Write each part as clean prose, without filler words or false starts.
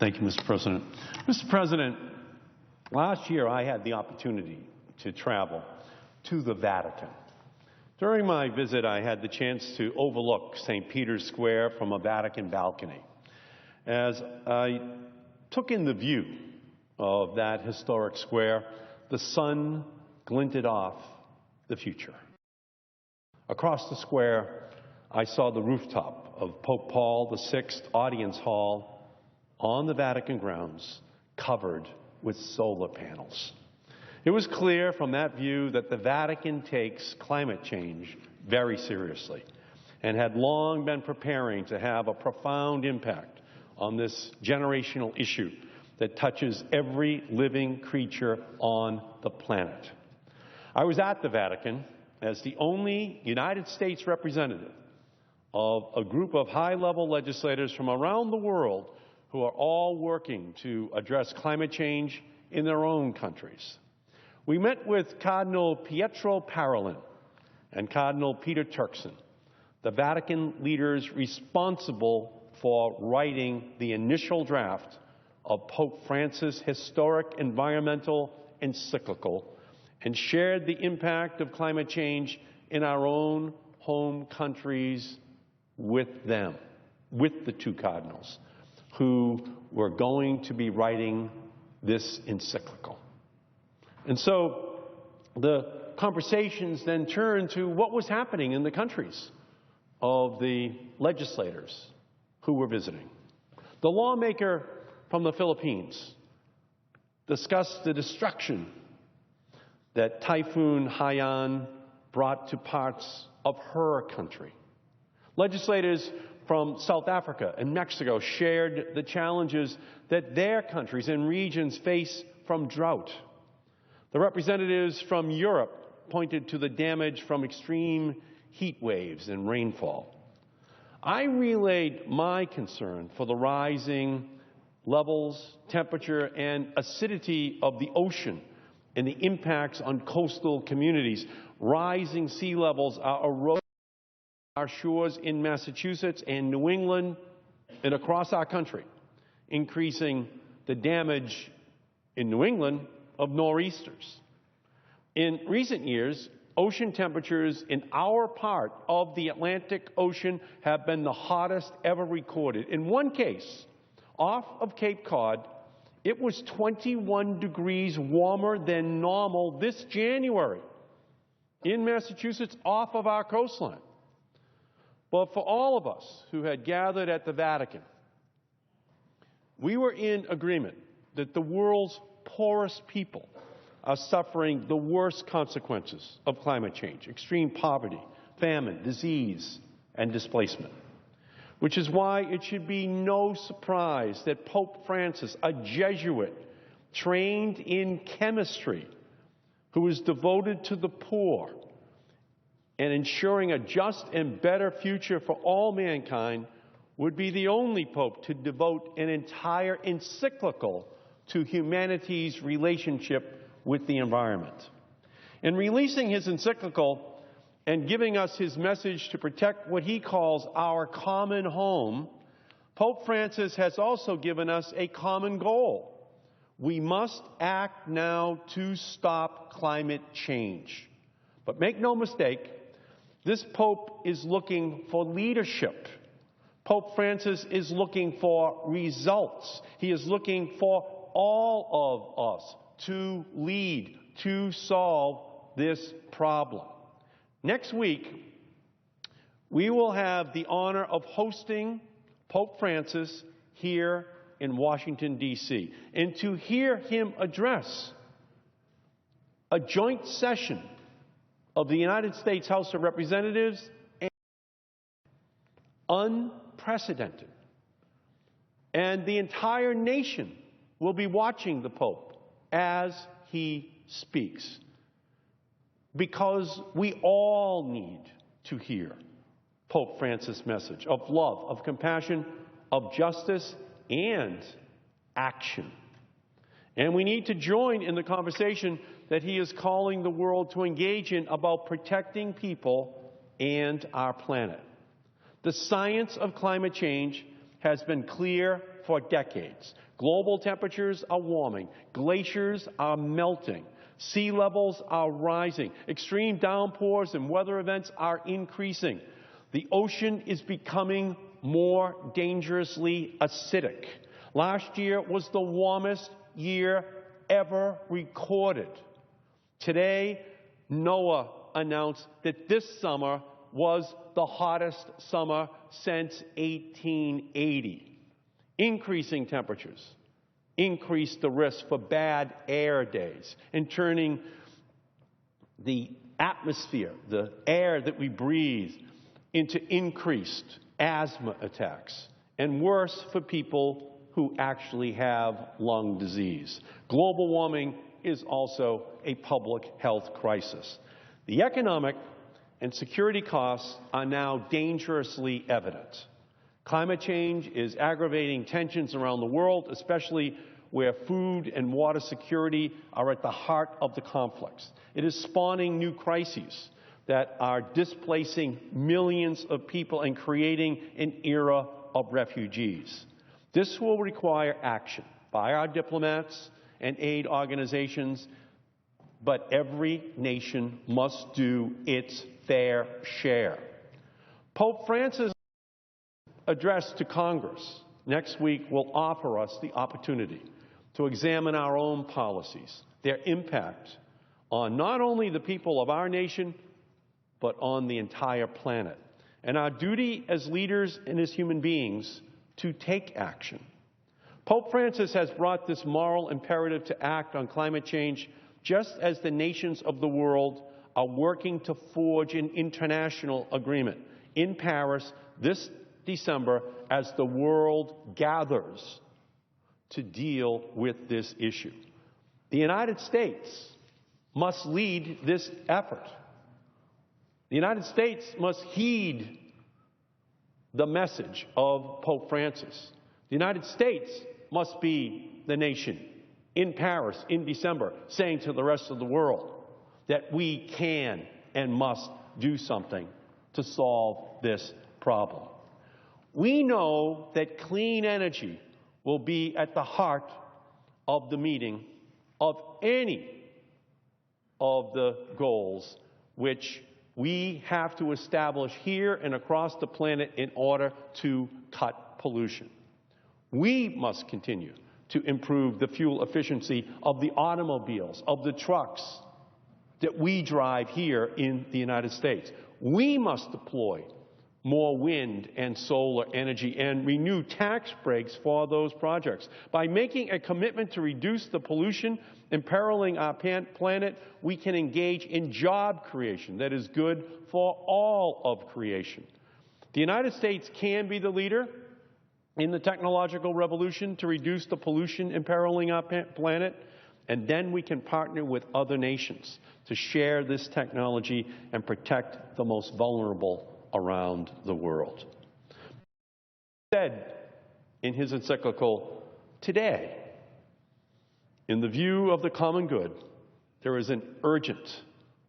Thank you, Mr. President. Mr. President, last year I had the opportunity to travel to the Vatican. During my visit, I had the chance to overlook St. Peter's Square from a Vatican balcony. As I took in the view of that historic square, the sun glinted off the future. Across the square, I saw the rooftop of Pope Paul VI Audience Hall on the Vatican grounds, covered with solar panels. It was clear from that view that the Vatican takes climate change very seriously and had long been preparing to have a profound impact on this generational issue that touches every living creature on the planet. I was at the Vatican as the only United States representative of a group of high-level legislators from around the world who are all working to address climate change in their own countries. We met with Cardinal Pietro Parolin and Cardinal Peter Turkson, the Vatican leaders responsible for writing the initial draft of Pope Francis' historic environmental encyclical, and shared the impact of climate change in our own home countries with them, with the two cardinals who were going to be writing this encyclical. And so the conversations then turned to what was happening in the countries of the legislators who were visiting. The lawmaker from the Philippines discussed the destruction that Typhoon Haiyan brought to parts of her country. Legislators from South Africa and Mexico shared the challenges that their countries and regions face from drought. The representatives from Europe pointed to the damage from extreme heat waves and rainfall. I relayed my concern for the rising levels, temperature, and acidity of the ocean and the impacts on coastal communities. Rising sea levels are eroding our shores in Massachusetts and New England and across our country, increasing the damage in New England of nor'easters. In recent years, ocean temperatures in our part of the Atlantic Ocean have been the hottest ever recorded. In one case, off of Cape Cod, it was 21 degrees warmer than normal this January in Massachusetts off of our coastline. But for all of us who had gathered at the Vatican, we were in agreement that the world's poorest people are suffering the worst consequences of climate change: extreme poverty, famine, disease, and displacement. Which is why it should be no surprise that Pope Francis, a Jesuit trained in chemistry, who is devoted to the poor and ensuring a just and better future for all mankind, would be the only pope to devote an entire encyclical to humanity's relationship with the environment. In releasing his encyclical and giving us his message to protect what he calls our common home, Pope Francis has also given us a common goal. We must act now to stop climate change. But make no mistake, this Pope is looking for leadership. Pope Francis is looking for results. He is looking for all of us to lead, to solve this problem. Next week, we will have the honor of hosting Pope Francis here in Washington, D.C., and to hear him address a joint session of the United States House of Representatives, and unprecedented. And the entire nation will be watching the Pope as he speaks, because we all need to hear Pope Francis' message of love, of compassion, of justice, and action. And we need to join in the conversation that he is calling the world to engage in about protecting people and our planet. The science of climate change has been clear for decades. Global temperatures are warming. Glaciers are melting. Sea levels are rising. Extreme downpours and weather events are increasing. The ocean is becoming more dangerously acidic. Last year was the warmest year ever recorded. Today, NOAA announced that this summer was the hottest summer since 1880. Increasing temperatures increase the risk for bad air days and turning the atmosphere, the air that we breathe, into increased asthma attacks, and worse for people who actually have lung disease. Global warming is also a public health crisis. The economic and security costs are now dangerously evident. Climate change is aggravating tensions around the world, especially where food and water security are at the heart of the conflicts. It is spawning new crises that are displacing millions of people and creating an era of refugees. This will require action by our diplomats and aid organizations, but every nation must do its fair share. Pope Francis' address to Congress next week will offer us the opportunity to examine our own policies, their impact on not only the people of our nation, but on the entire planet, and our duty as leaders and as human beings to take action. Pope Francis has brought this moral imperative to act on climate change just as the nations of the world are working to forge an international agreement in Paris this December as the world gathers to deal with this issue. The United States must lead this effort. The United States must heed the message of Pope Francis. The United States must be the nation in Paris in December saying to the rest of the world that we can and must do something to solve this problem. We know that clean energy will be at the heart of the meeting of any of the goals which we have to establish here and across the planet in order to cut pollution. We must continue to improve the fuel efficiency of the automobiles, of the trucks that we drive here in the United States. We must deploy more wind and solar energy and renew tax breaks for those projects. By making a commitment to reduce the pollution imperiling our planet, we can engage in job creation that is good for all of creation. The United States can be the leader in the technological revolution to reduce the pollution imperiling our planet, and then we can partner with other nations to share this technology and protect the most vulnerable around the world. He said in his encyclical, "Today, in the view of the common good, there is an urgent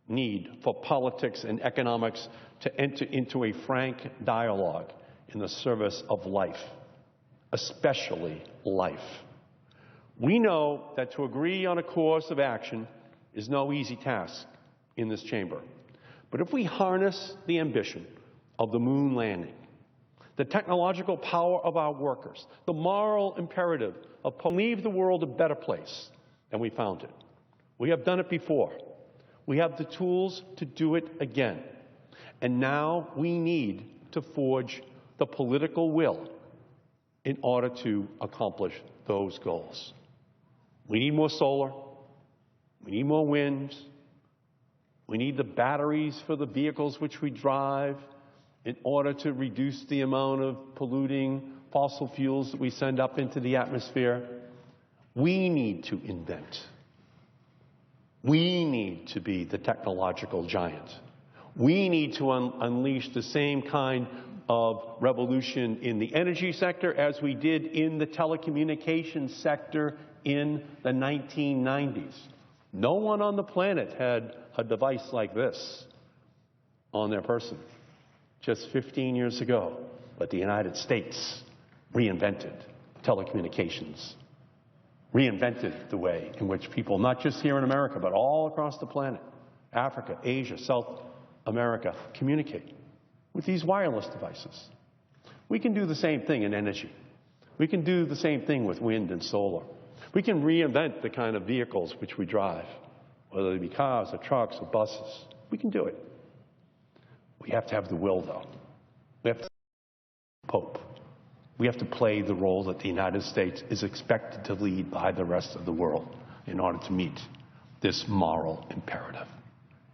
need for politics and economics to enter into a frank dialogue in the service of life, especially life." We know that to agree on a course of action is no easy task in this chamber. But if we harness the ambition of the moon landing, the technological power of our workers, the moral imperative of leave the world a better place than we found it. We have done it before. We have the tools to do it again. And now we need to forge the political will in order to accomplish those goals. We need more solar. We need more wind. We need the batteries for the vehicles which we drive in order to reduce the amount of polluting fossil fuels that we send up into the atmosphere. We need to invent. We need to be the technological giant. We need to unleash the same kind of revolution in the energy sector as we did in the telecommunications sector in the 1990s. No one on the planet had a device like this on their person just 15 years ago, but the United States reinvented telecommunications reinvented the way in which people, not just here in America, but all across the planet, Africa, Asia, South America, communicate with these wireless devices. We can do the same thing in energy. We can do the same thing with wind and solar. We can reinvent the kind of vehicles which we drive, whether they be cars or trucks or buses. We can do it. We have to have the will, though. We have to Pope. We have to play the role that the United States is expected to lead by the rest of the world in order to meet this moral imperative.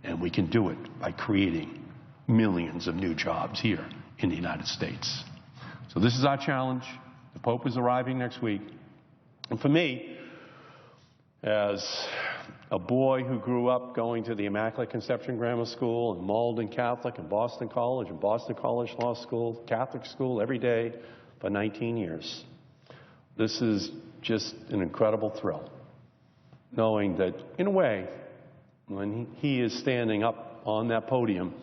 And we can do it by creating millions of new jobs here in the United States. So this is our challenge. The Pope is arriving next week. And for me, as a boy who grew up going to the Immaculate Conception Grammar School and Malden Catholic and Boston College Law School, Catholic school every day for 19 years, this is just an incredible thrill, knowing that, in a way, when he is standing up on that podium,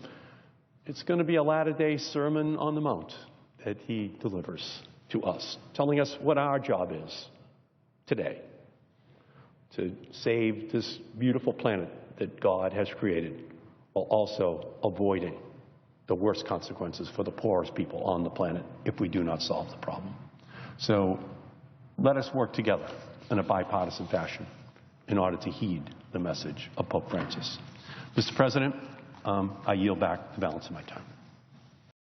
it's going to be a latter-day Sermon on the Mount that he delivers to us, telling us what our job is today to save this beautiful planet that God has created, while also avoiding the worst consequences for the poorest people on the planet if we do not solve the problem. So let us work together in a bipartisan fashion in order to heed the message of Pope Francis. Mr. President, I yield back the balance of my time.